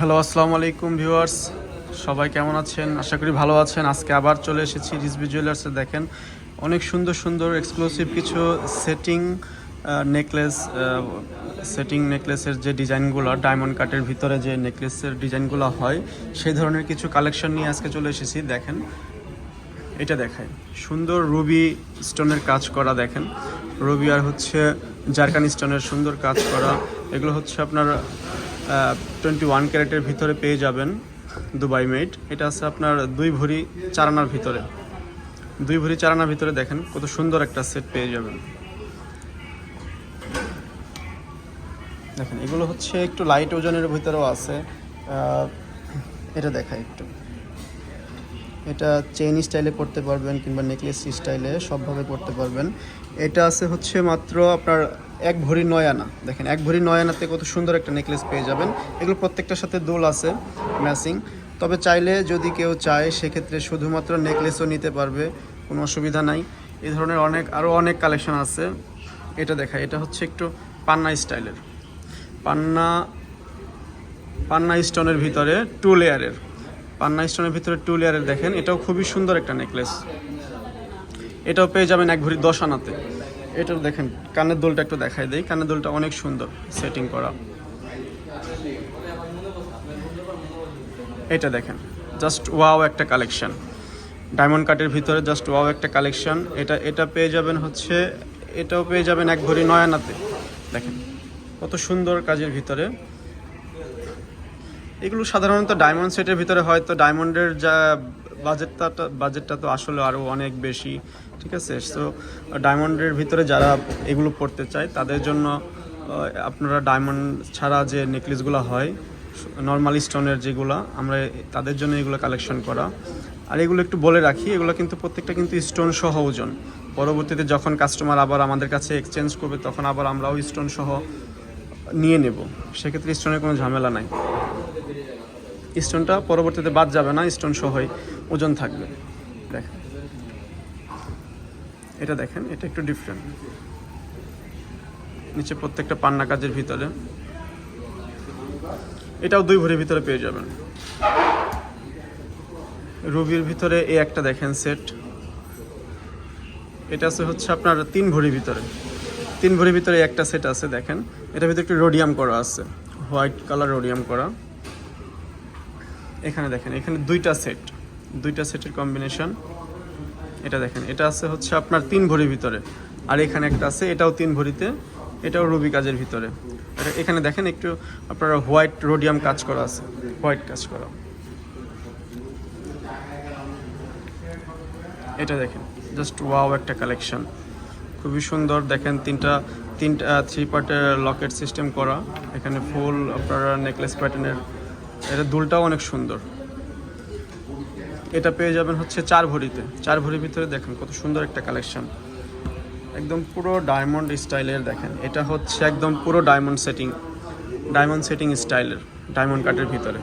Hello, আসসালামু আলাইকুম viewers. সবাই কেমন আছেন? আশা করি ভালো আছেন। আজকে আবার চলে এসেছি রিজভি জুয়েলার্সে। দেখেন অনেক সুন্দর সুন্দর এক্সক্লুসিভ কিছু নেকলেস নেকলেসের যে ডিজাইনগুলো, ডায়মন্ড কাটের ভিতরে যে নেকলেসের ডিজাইনগুলো হয় সেই ধরনের কিছু কালেকশন নিয়ে আজকে চলে এসেছি। দেখেন এটা দেখায় সুন্দর রুবি স্টোনের কাজ করা। দেখেন রুবি আর হচ্ছে জারকান স্টোনের সুন্দর কাজ করা। এগুলো হচ্ছে আপনার 21 ক্যারেটের ভিতরে পেয়ে যাবেন, দুবাই মেড। এটা আছে আপনার 2 ভরি 4 আনার ভিতরে। 2 ভরি 4 আনার ভিতরে দেখেন কত সুন্দর একটা সেট পেয়ে যাবেন। দেখেন এগুলো হচ্ছে একটু লাইট ওজনের ভিতরেও আছে। এটা দেখায় একটু, এটা চেইন স্টাইলে পড়তে পারবেন কিংবা নেকলেস স্টাইলে সবভাবে পড়তে পারবেন। এটা আছে হচ্ছে মাত্র আপনার 1 ভরি 9 আনা। দেখেন 1 ভরি 9 আনাতে কত সুন্দর একটা নেকলেস পেয়ে যাবেন। এগুলো প্রত্যেকটার সাথে দোল আছে ম্যাচিং। তবে চাইলে যদি কেউ চায় সেক্ষেত্রে শুধুমাত্র নেকলেসও নিতে পারবে, কোনো অসুবিধা নাই। এই ধরনের আরও অনেক কালেকশন আছে। এটা দেখায়, এটা হচ্ছে একটু পান্না স্টাইলের, পান্না স্টোনের ভিতরে 2 লেয়ারের, পান্না স্টোনের ভিতরে 2 লেয়ারের। দেখেন এটাও খুবই সুন্দর একটা নেকলেস। এটাও পেয়ে যাবেন 1 ভরি 10 আনাতে। এটাও দেখেন কানের দুলটা একটু দেখাই দেই। কানের দুলটা অনেক সুন্দর সেটিং করা। এটা দেখেন জাস্ট ওয়াও একটা কালেকশন, ডায়মন্ড কাটের ভিতরে জাস্ট ওয়াও একটা কালেকশন। এটা পেয়ে যাবেন হচ্ছে, এটাও পেয়ে যাবেন 1 ভরি 9 আনাতে। দেখেন কত সুন্দর কাজের ভিতরে। এগুলো সাধারণত ডায়মন্ড সেটের ভিতরে হয়তো ডায়মন্ডের যা বাজেটটা তো আসলে আরও অনেক বেশি, ঠিক আছে। সো ডায়মন্ডের ভিতরে যারা এগুলো পড়তে চায় তাদের জন্য আপনারা ডায়মন্ড ছাড়া যে নেকলেসগুলো হয় নর্মাল স্টোনের যেগুলো, আমরা তাদের জন্য এগুলো কালেকশন করা। আর এগুলো একটু বলে রাখি, এগুলো কিন্তু প্রত্যেকটা কিন্তু স্টোন সহ ওজন। পরবর্তীতে যখন কাস্টমার আবার আমাদের কাছে এক্সচেঞ্জ করবে তখন আবার আমরাও স্টোন সহ নিয়ে নেব, সেক্ষেত্রে স্টোনের কোনো ঝামেলা নাই। স্টোনটা পরবর্তীতে বাদ যাবে না, স্টোন সহই ওজন থাকবে। দেখেন এটা দেখেন, এটা একটু ডিফারেন্ট। নিচে প্রত্যেকটা পান্না কাজের ভিতরে। এটাও 2 ভরির ভিতরে পেয়ে যাবেন। রুবির ভিতরে এই একটা দেখেন সেট। এটা আছে হচ্ছে আপনার 3 ভরির ভিতরে। 3 ভরির ভিতরে একটা সেট আছে। দেখেন এটার ভিতরে একটু রোডিয়াম করা আছে, হোয়াইট কালার রোডিয়াম করা। এখানে দেখেন, এখানে 2টা সেটের কম্বিনেশন। এটা দেখেন, এটা আছে হচ্ছে আপনার 3 ভরির ভিতরে। আর এখানে একটা আছে, এটাও 3 ভরিতে, এটাও রুবি কাজের ভিতরে। এখানে দেখেন একটু আপনার হোয়াইট রোডিয়াম কাজ করা আছে, হোয়াইট কাজ করা। এটা দেখেন জাস্ট ওয়াও একটা কালেকশন, খুবই সুন্দর। দেখেন তিনটা 3 পার্টের লকেট সিস্টেম করা। এখানে ফুল আপনারা নেকলেস প্যাটার্নের। এটা দুলটাও অনেক সুন্দর। এটা পেয়ে যাবেন হচ্ছে 4 ভরিতে। 4 ভরির ভিতরে দেখেন কত সুন্দর একটা কালেকশন, একদম পুরো ডায়মন্ড স্টাইলের। দেখেন এটা হচ্ছে একদম পুরো ডায়মন্ড সেটিং স্টাইলের, ডায়মন্ড কাটের ভিতরে।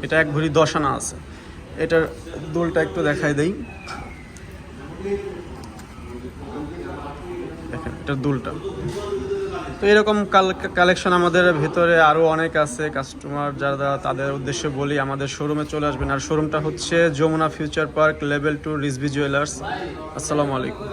এটা 1 ভরি 10 আনা আছে। এটার দুলটা একটু দেখাই দেই। দেখেন এটার দুলটা। তো এরকম কালেকশন আমাদের ভেতরে আরও অনেক আছে। কাস্টমার যারা তাদের উদ্দেশ্যে বলি আমাদের শোরুমে চলে আসবেন। আর শোরুমটা হচ্ছে Jamuna future park, level 2, Rizvi jewellers. আসসালামু আলাইকুম।